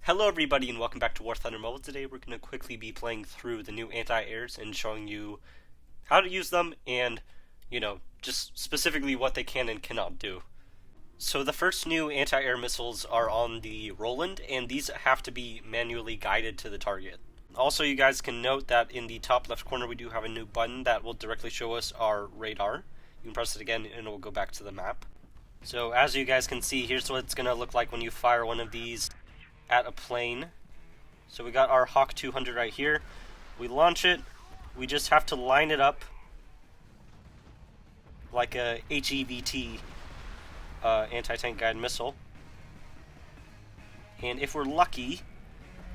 Hello everybody and welcome back to War Thunder Mobile. Today we're going to quickly be playing through the new anti-airs and showing you how to use them and, just specifically what they can and cannot do. So the first new anti-air missiles are on the Roland, and these have to be manually guided to the target. Also, you guys can note that in the top left corner we do have a new button that will directly show us our radar. You can press it again and it will go back to the map. So as you guys can see, here's what it's going to look like when you fire one of these at a plane. So we got our Hawk 200 right here. We launch it. We just have to line it up like a HEVT anti-tank guided missile. And if we're lucky,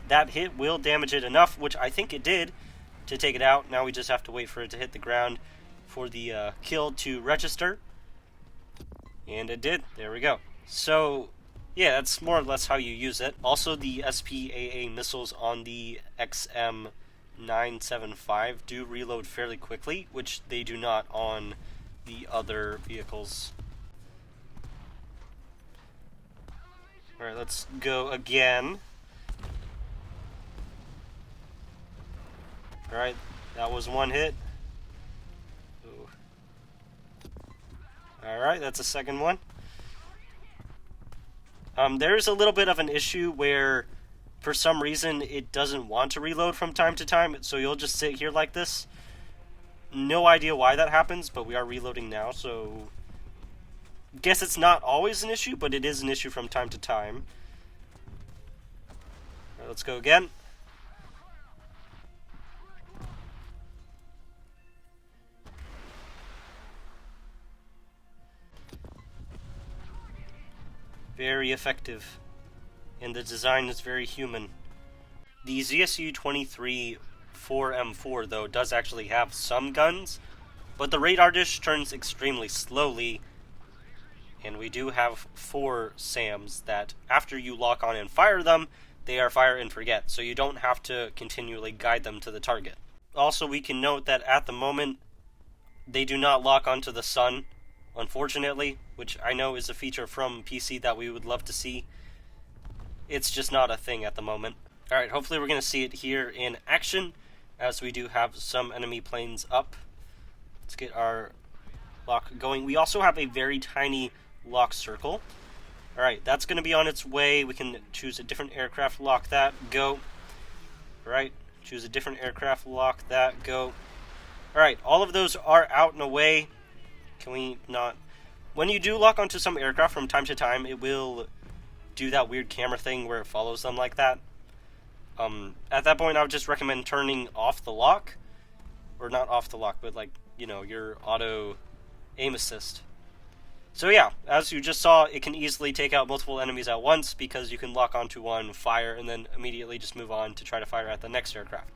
that hit will damage it enough, which I think it did, to take it out. Now we just have to wait for it to hit the ground for the kill to register. And it did. There we go. So yeah, that's more or less how you use it. Also, the SPAA missiles on the XM975 do reload fairly quickly, which they do not on the other vehicles. Alright, let's go again. Alright, that was one hit. Alright, that's a second one. There's a little bit of an issue where, for some reason, it doesn't want to reload from time to time, so you'll just sit here like this. No idea why that happens, but we are reloading now, so guess it's not always an issue, but it is an issue from time to time. All right, let's go again. Very effective, and the design is very human. The ZSU-23 4M4 though does actually have some guns, but the radar dish turns extremely slowly, and we do have 4 SAMs that after you lock on and fire them, they are fire and forget, so you don't have to continually guide them to the target. Also, we can note that at the moment they do not lock onto the sun, unfortunately, which I know is a feature from PC that we would love to see. It's just not a thing at the moment. Alright, hopefully we're going to see it here in action, as we do have some enemy planes up. Let's get our lock going. We also have a very tiny lock circle. Alright, that's going to be on its way. We can choose a different aircraft, lock that, go. Alright, choose a different aircraft, lock that, go. Alright, all of those are out and away. Can we not? When you do lock onto some aircraft from time to time, it will do that weird camera thing where it follows them like that. At that point, I would just recommend turning off the lock. Or not off the lock, but your auto aim assist. So yeah, as you just saw, it can easily take out multiple enemies at once because you can lock onto one, fire, and then immediately just move on to try to fire at the next aircraft.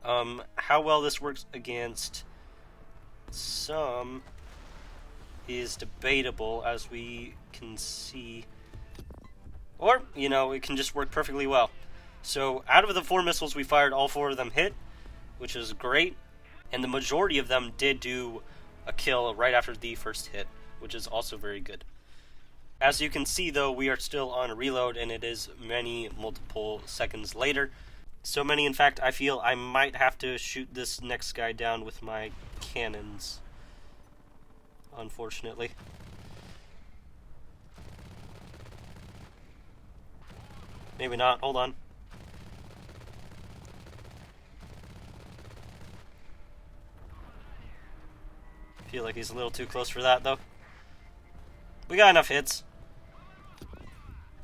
How well this works against some is debatable, as we can see, or it can just work perfectly well. So out of the 4 missiles we fired, all 4 of them hit, which is great, and the majority of them did do a kill right after the first hit, which is also very good. As you can see though, we are still on a reload, and it is multiple seconds later. So many, in fact, I feel I might have to shoot this next guy down with my cannons, unfortunately. Maybe not. Hold on. I feel like he's a little too close for that, though. We got enough hits.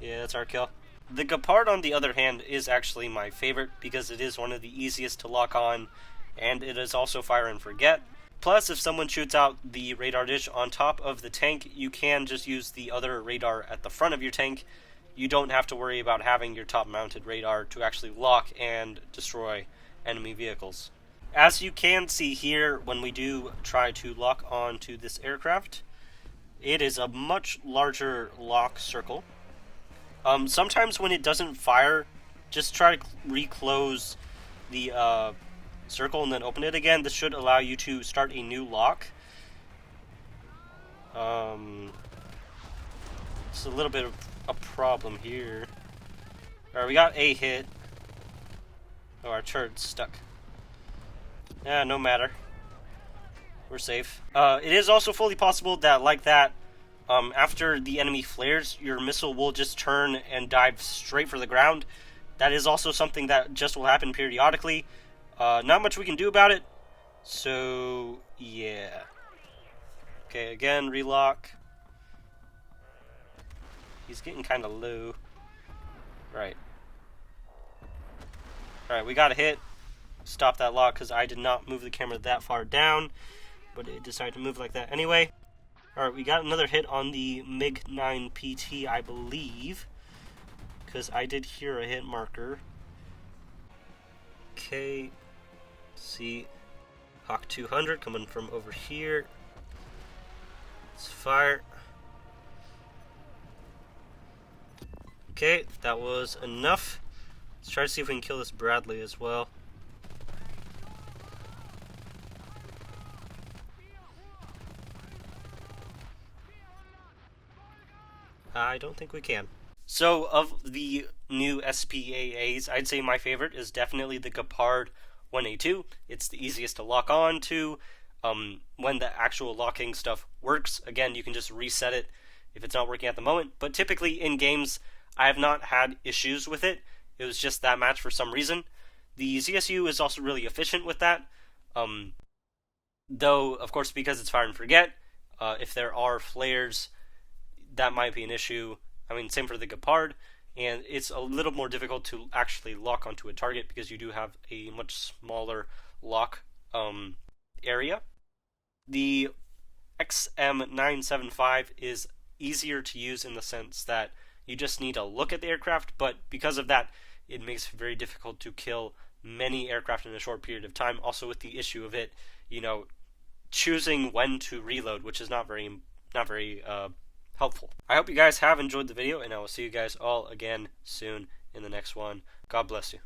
Yeah, that's our kill. The Gepard, on the other hand, is actually my favorite because it is one of the easiest to lock on, and it is also fire and forget. Plus, if someone shoots out the radar dish on top of the tank, you can just use the other radar at the front of your tank. You don't have to worry about having your top-mounted radar to actually lock and destroy enemy vehicles. As you can see here, when we do try to lock on to this aircraft, it is a much larger lock circle. Sometimes when it doesn't fire, just try to reclose the circle and then open it again. This should allow you to start a new lock. It's a little bit of a problem here. Alright, we got a hit. Oh, our turret's stuck. Yeah, no matter. We're safe. It is also fully possible that, like that, after the enemy flares, your missile will just turn and dive straight for the ground. That is also something that just will happen periodically. Not much we can do about it. So, yeah. Okay, again, relock. He's getting kind of low. Right. Alright, we got a hit. Stop that lock because I did not move the camera that far down, but it decided to move like that anyway. Alright, we got another hit on the MiG-9 PT, I believe, because I did hear a hit marker. Okay, see, Hawk 200 coming from over here. Let's fire. Okay, that was enough. Let's try to see if we can kill this Bradley as well. I don't think we can. So, of the new SPAAs, I'd say my favorite is definitely the Gepard 1A2. It's the easiest to lock on to. When the actual locking stuff works, again, you can just reset it if it's not working at the moment. But typically in games, I have not had issues with it. It was just that match for some reason. The ZSU is also really efficient with that. Though, of course, because it's fire and forget, if there are flares, that might be an issue. I mean, same for the Gepard, and it's a little more difficult to actually lock onto a target because you do have a much smaller lock area. The XM975 is easier to use in the sense that you just need to look at the aircraft, but because of that, it makes it very difficult to kill many aircraft in a short period of time. Also with the issue of it, choosing when to reload, which is not very helpful. I hope you guys have enjoyed the video, and I will see you guys all again soon in the next one. God bless you.